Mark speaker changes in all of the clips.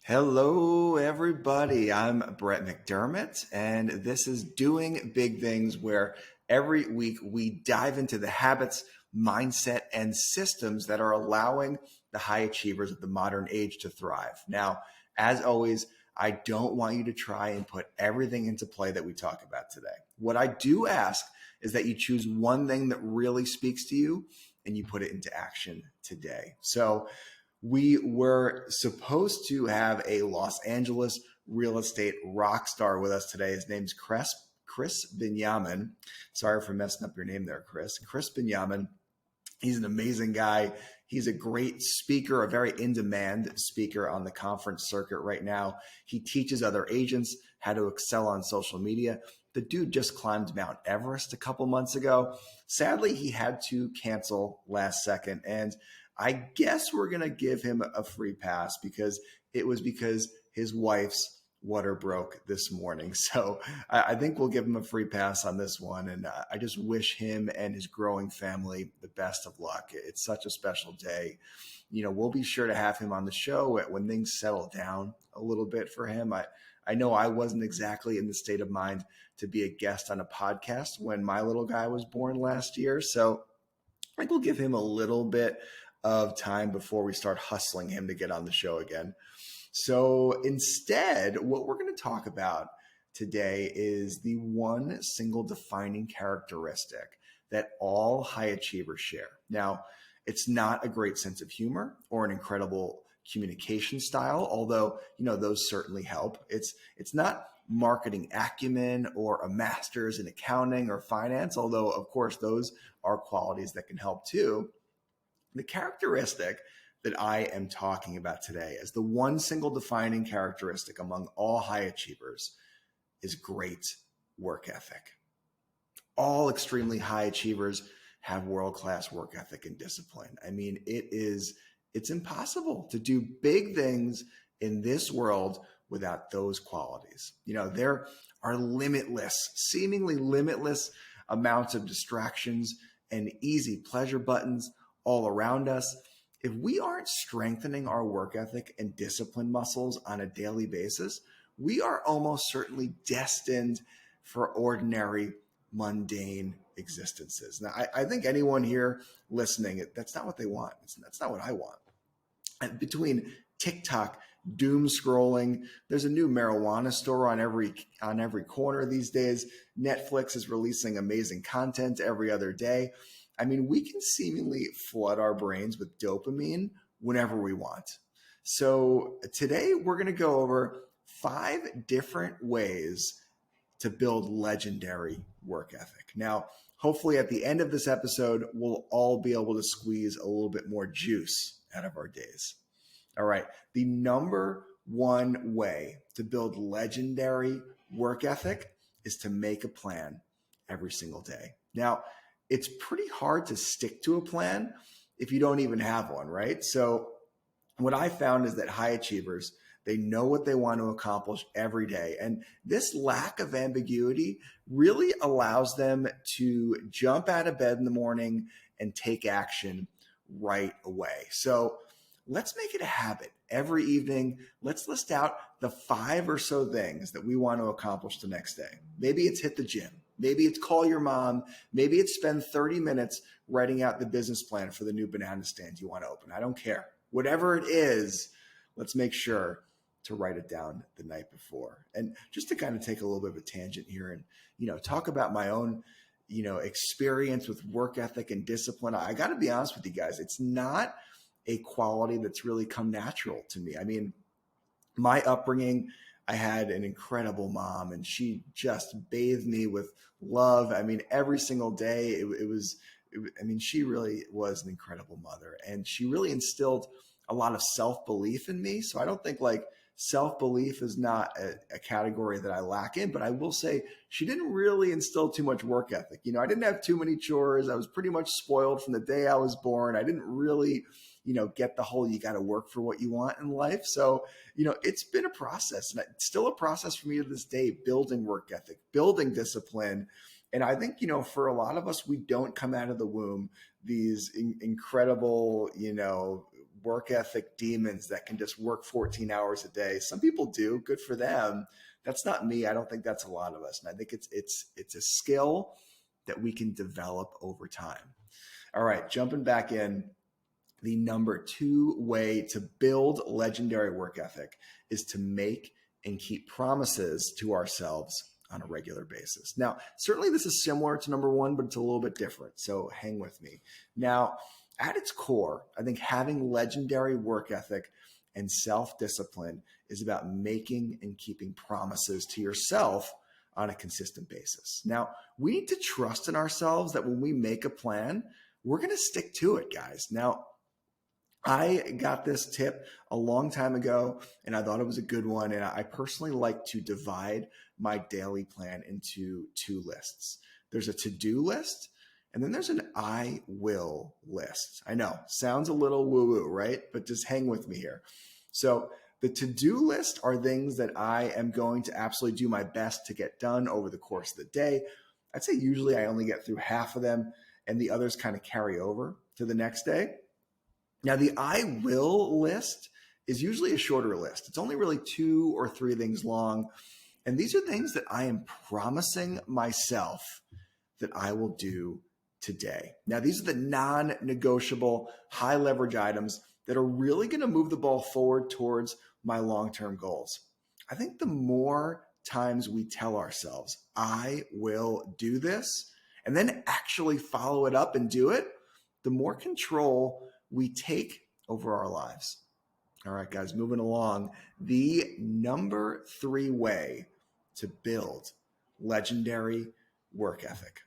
Speaker 1: Hello, everybody. I'm Brett McDermott, and this is Doing Big Things, where every week we dive into the habits, mindset, and systems that are allowing the high achievers of the modern age to thrive. Now, as always, I don't want you to try and put everything into play that we talk about today. What I do ask is that you choose one thing that really speaks to you and you put it into action today. So, we were supposed to have a Los Angeles real estate rock star with us today. His name's Chris Binyamin. Sorry for messing up your name there, Chris. Chris Binyamin. He's an amazing guy. He's a great speaker, a very in-demand speaker on the conference circuit right now. He teaches other agents how to excel on social media. The dude just climbed Mount Everest a couple months ago. Sadly, he had to cancel last second, and I guess we're going to give him a free pass because his wife's water broke this morning. So I think we'll give him a free pass on this one. And I just wish him and his growing family the best of luck. It's such a special day. We'll be sure to have him on the show when things settle down a little bit for him. I know I wasn't exactly in the state of mind to be a guest on a podcast when my little guy was born last year. So I think we'll give him a little bit of time before we start hustling him to get on the show again. So instead, what we're going to talk about today is the one single defining characteristic that all high achievers share. Now, it's not a great sense of humor or an incredible communication style, although, those certainly help. It's not marketing acumen or a master's in accounting or finance, although, of course, those are qualities that can help too. The characteristic that I am talking about today as the one single defining characteristic among all high achievers is great work ethic. All extremely high achievers have world-class work ethic and discipline. I mean, it's impossible to do big things in this world without those qualities. There are seemingly limitless amounts of distractions and easy pleasure buttons all around us. If we aren't strengthening our work ethic and discipline muscles on a daily basis, we are almost certainly destined for ordinary, mundane existences. Now, I think anyone here listening, that's not what they want. That's not what I want. And between TikTok, doom scrolling, there's a new marijuana store on every corner these days. Netflix is releasing amazing content every other day. I mean, we can seemingly flood our brains with dopamine whenever we want. So today we're going to go over 5 different ways to build legendary work ethic. Now, hopefully at the end of this episode, we'll all be able to squeeze a little bit more juice out of our days. All right. The number one way to build legendary work ethic is to make a plan every single day. Now, it's pretty hard to stick to a plan if you don't even have one, right? So what I found is that high achievers, they know what they want to accomplish every day. And this lack of ambiguity really allows them to jump out of bed in the morning and take action right away. So let's make it a habit. Every evening, let's list out the 5 or so things that we want to accomplish the next day. Maybe it's hit the gym. Maybe it's call your mom. Maybe it's spend 30 minutes writing out the business plan for the new banana stand you want to open. I don't care. Whatever it is, let's make sure to write it down the night before. And just to kind of take a little bit of a tangent here and, talk about my own, experience with work ethic and discipline. I got to be honest with you guys. It's not a quality that's really come natural to me. I mean, my upbringing, I had an incredible mom and she just bathed me with love. I mean, every single day she really was an incredible mother and she really instilled a lot of self-belief in me. So I don't think self-belief is not a category that I lack in, but I will say she didn't really instill too much work ethic. I didn't have too many chores. I was pretty much spoiled from the day I was born. I didn't really get the whole, you got to work for what you want in life. So, it's been a process and it's still a process for me to this day, building work ethic, building discipline. And I think, for a lot of us, we don't come out of the womb, these incredible, work ethic demons that can just work 14 hours a day. Some people do, good for them. That's not me. I don't think that's a lot of us. And I think it's a skill that we can develop over time. All right, jumping back in, the number 2 way to build legendary work ethic is to make and keep promises to ourselves on a regular basis. Now, certainly this is similar to number 1, but it's a little bit different. So hang with me. Now, at its core, I think having legendary work ethic and self-discipline is about making and keeping promises to yourself on a consistent basis. Now, we need to trust in ourselves that when we make a plan, we're going to stick to it, guys. Now, I got this tip a long time ago, and I thought it was a good one. And I personally like to divide my daily plan into 2 lists. There's a to-do list, and then there's an I will list. I know, sounds a little woo-woo, right? But just hang with me here. So the to-do list are things that I am going to absolutely do my best to get done over the course of the day. I'd say usually I only get through half of them, and the others kind of carry over to the next day. Now, the I will list is usually a shorter list. It's only really 2 or 3 things long. And these are things that I am promising myself that I will do today. Now, these are the non-negotiable high leverage items that are really going to move the ball forward towards my long-term goals. I think the more times we tell ourselves, I will do this, and then actually follow it up and do it, the more control we take over our lives. All right, guys, moving along. The number 3 way to build legendary work ethic.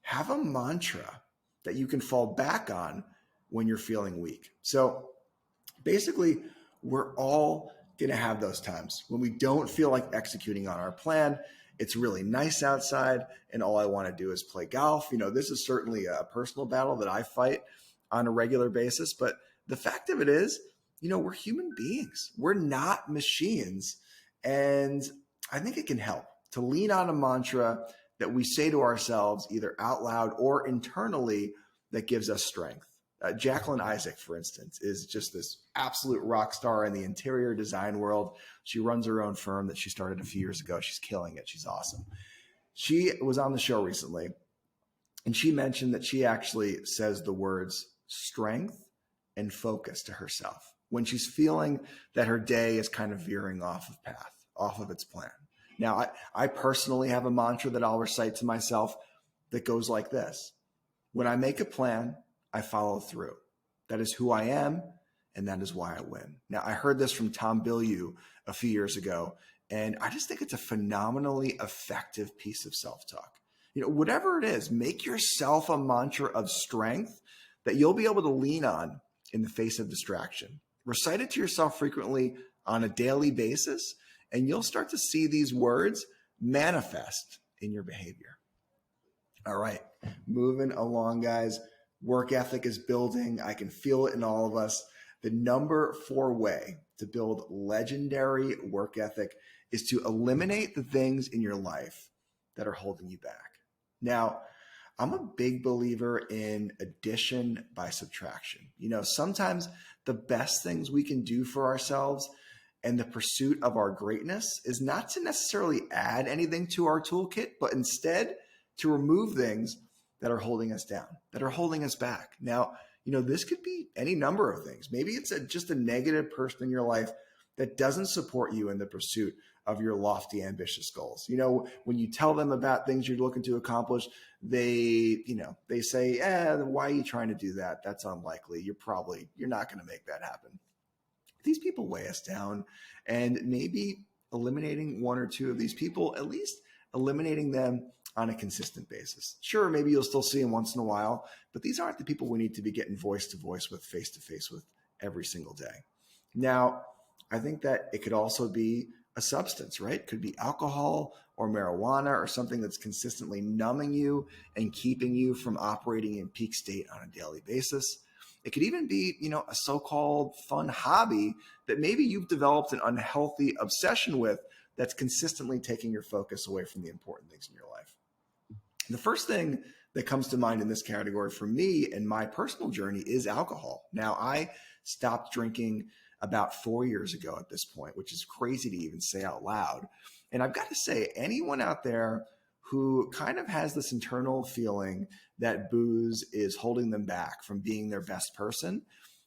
Speaker 1: Have a mantra that you can fall back on when you're feeling weak. So basically, we're all going to have those times when we don't feel like executing on our plan. It's really nice outside, and all I want to do is play golf. This is certainly a personal battle that I fight on a regular basis. But the fact of it is, we're human beings. We're not machines. And I think it can help to lean on a mantra that we say to ourselves, either out loud or internally, that gives us strength. Jacqueline Isaac, for instance, is just this absolute rock star in the interior design world. She runs her own firm that she started a few years ago. She's killing it. She's awesome. She was on the show recently, and she mentioned that she actually says the words strength and focus to herself when she's feeling that her day is kind of veering off of path, off of its plan. Now, I personally have a mantra that I'll recite to myself that goes like this. When I make a plan, I follow through. That is who I am, and that is why I win. Now, I heard this from Tom Bilyeu a few years ago, and I just think it's a phenomenally effective piece of self-talk. Whatever it is, make yourself a mantra of strength that you'll be able to lean on in the face of distraction. Recite it to yourself frequently on a daily basis, and you'll start to see these words manifest in your behavior. All right, moving along, guys. Work ethic is building. I can feel it in all of us. The number 4 way to build legendary work ethic is to eliminate the things in your life that are holding you back. Now, I'm a big believer in addition by subtraction. Sometimes the best things we can do for ourselves and the pursuit of our greatness is not to necessarily add anything to our toolkit, but instead to remove things that are holding us down, that are holding us back. Now, this could be any number of things. Maybe it's just a negative person in your life that doesn't support you in the pursuit of your lofty, ambitious goals. When you tell them about things you're looking to accomplish, they say, why are you trying to do that? That's unlikely. You're not going to make that happen. These people weigh us down, and maybe eliminating 1 or 2 of these people, at least eliminating them on a consistent basis. Sure, maybe you'll still see them once in a while, but these aren't the people we need to be getting voice to voice with, face to face with every single day. Now, I think that it could also be a substance, right? It could be alcohol or marijuana or something that's consistently numbing you and keeping you from operating in peak state on a daily basis. It could even be, a so-called fun hobby that maybe you've developed an unhealthy obsession with that's consistently taking your focus away from the important things in your life. The first thing that comes to mind in this category for me and my personal journey is alcohol. Now, I stopped drinking about 4 years ago at this point, which is crazy to even say out loud. And I've got to say, anyone out there who kind of has this internal feeling that booze is holding them back from being their best person,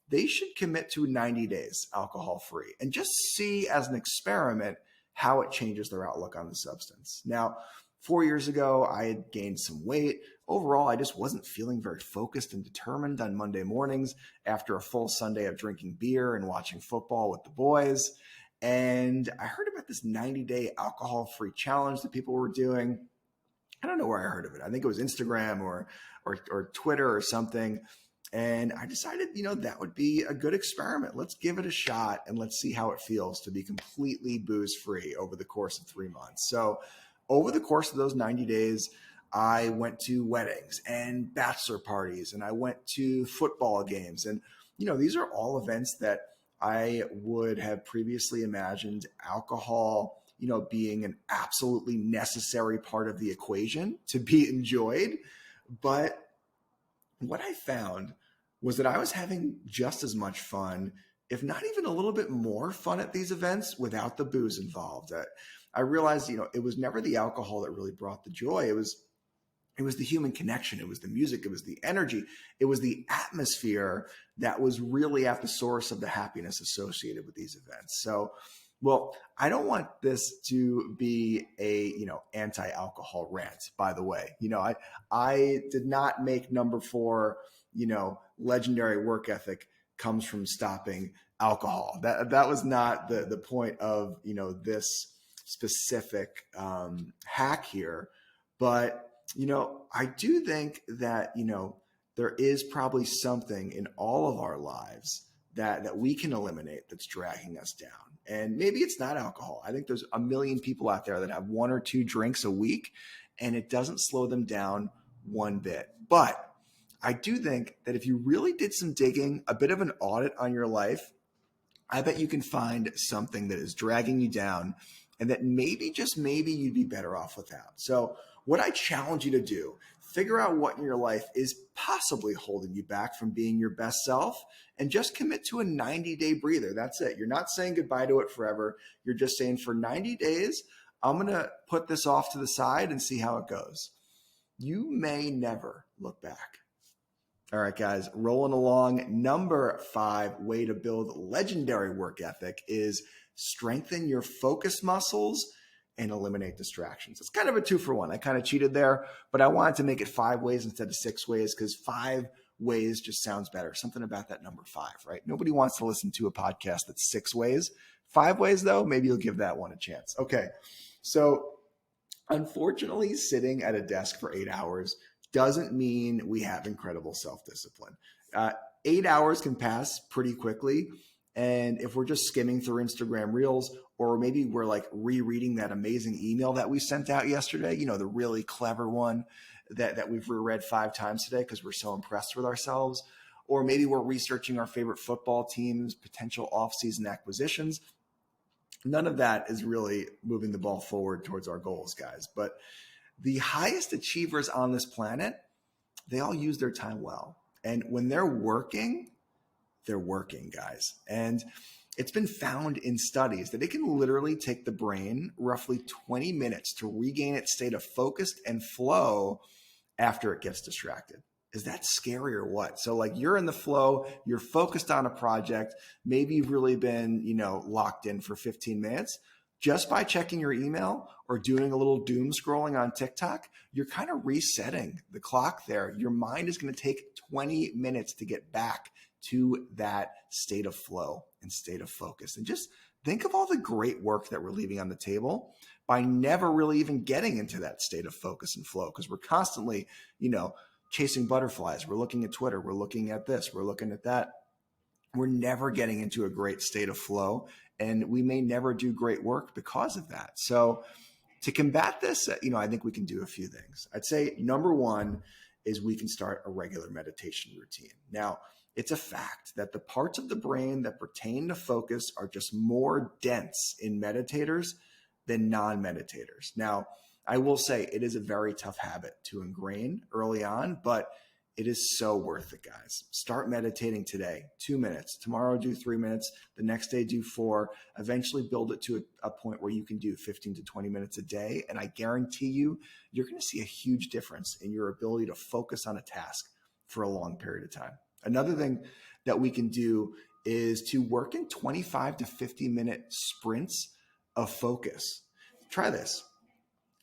Speaker 1: they should commit to 90 days alcohol free and just see as an experiment how it changes their outlook on the substance. Now, 4 years ago, I had gained some weight. Overall, I just wasn't feeling very focused and determined on Monday mornings after a full Sunday of drinking beer and watching football with the boys. And I heard about this 90-day alcohol-free challenge that people were doing. I don't know where I heard of it. I think it was Instagram or Twitter or something. And I decided, that would be a good experiment. Let's give it a shot and let's see how it feels to be completely booze-free over the course of 3 months. So over the course of those 90 days, I went to weddings and bachelor parties, and I went to football games. And, these are all events that I would have previously imagined alcohol, being an absolutely necessary part of the equation to be enjoyed. But what I found was that I was having just as much fun, if not even a little bit more fun at these events without the booze involved. I realized, it was never the alcohol that really brought the joy. It was the human connection. It was the music. It was the energy. It was the atmosphere that was really at the source of the happiness associated with these events. So, well, I don't want this to be a, anti-alcohol rant, by the way. I did not make number 4, legendary work ethic comes from stopping alcohol. That was not the point of, this specific hack here. But, I do think that, there is probably something in all of our lives that we can eliminate that's dragging us down. And maybe it's not alcohol. I think there's a million people out there that have 1 or 2 drinks a week, and it doesn't slow them down one bit. But I do think that if you really did some digging, a bit of an audit on your life, I bet you can find something that is dragging you down and that maybe, just maybe, you'd be better off without. So what I challenge you to do, figure out what in your life is possibly holding you back from being your best self, and just commit to a 90-day breather. That's it. You're not saying goodbye to it forever. You're just saying, for 90 days, I'm going to put this off to the side and see how it goes. You may never look back. All right, guys, rolling along. Number 5 way to build legendary work ethic is strengthen your focus muscles and eliminate distractions. It's kind of a 2-for-1. I kind of cheated there, but I wanted to make it 5 ways instead of 6 ways, because 5 ways just sounds better. Something about that number 5, right? Nobody wants to listen to a podcast that's 6 ways. 5 ways, though, maybe you'll give that one a chance. Okay, so unfortunately, sitting at a desk for 8 hours doesn't mean we have incredible self-discipline. 8 hours can pass pretty quickly. And if we're just skimming through Instagram Reels, or maybe we're like rereading that amazing email that we sent out yesterday, the really clever one that we've reread 5 times today because we're so impressed with ourselves, or maybe we're researching our favorite football teams, potential off-season acquisitions. None of that is really moving the ball forward towards our goals, guys. But the highest achievers on this planet, they all use their time well. And when they're working, guys. And it's been found in studies that it can literally take the brain roughly 20 minutes to regain its state of focus and flow after it gets distracted. Is that scary or what? So like, you're in the flow, you're focused on a project, maybe you've really been, locked in for 15 minutes. Just by checking your email or doing a little doom scrolling on TikTok, you're kind of resetting the clock there. Your mind is going to take 20 minutes to get back to that state of flow and state of focus. And just think of all the great work that we're leaving on the table by never really even getting into that state of focus and flow, because we're constantly, chasing butterflies. We're looking at Twitter. We're looking at this. We're looking at that. We're never getting into a great state of flow, and we may never do great work because of that. So to combat this, I think we can do a few things. I'd say number 1 is we can start a regular meditation routine. Now, it's a fact that the parts of the brain that pertain to focus are just more dense in meditators than non-meditators. Now, I will say it is a very tough habit to ingrain early on, but It is so worth it, guys. Start meditating today, 2 minutes. Tomorrow, do 3 minutes. The next day, do 4. Eventually, build it to a point where you can do 15 to 20 minutes a day. And I guarantee you, you're going to see a huge difference in your ability to focus on a task for a long period of time. Another thing that we can do is to work in 25 to 50-minute sprints of focus. Try this.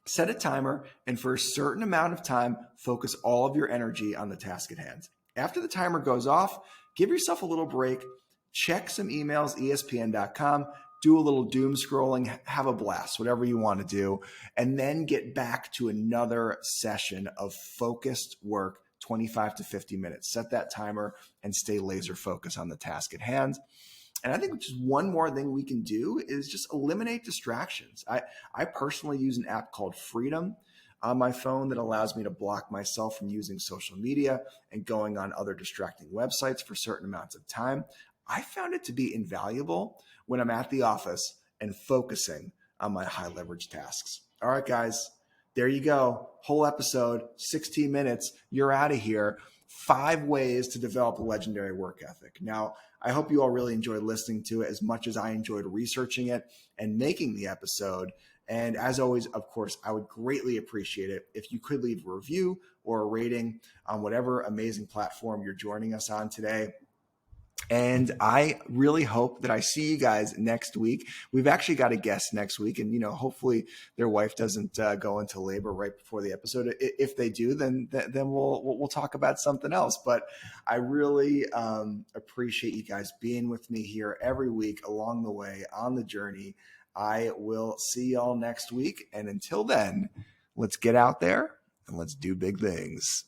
Speaker 1: Set a timer, and for a certain amount of time, focus all of your energy on the task at hand. After the timer goes off, give yourself a little break, check some emails, ESPN.com, do a little doom scrolling, have a blast, whatever you want to do, and then get back to another session of focused work, 25 to 50 minutes. Set that timer and stay laser focused on the task at hand. And I think just one more thing we can do is just eliminate distractions. I personally use an app called Freedom on my phone that allows me to block myself from using social media and going on other distracting websites for certain amounts of time. I found it to be invaluable when I'm at the office and focusing on my high leverage tasks. All right, guys, there you go. Whole episode, 16 minutes. You're out of here. 5 ways to develop a legendary work ethic. Now, I hope you all really enjoyed listening to it as much as I enjoyed researching it and making the episode. And as always, of course, I would greatly appreciate it if you could leave a review or a rating on whatever amazing platform you're joining us on today. And I really hope that I see you guys next week. We've actually got a guest next week, and hopefully their wife doesn't go into labor right before the episode. If they do, then we'll talk about something else. But I really appreciate you guys being with me here every week along the way on the journey. I will see y'all next week, and until then, let's get out there and let's do big things.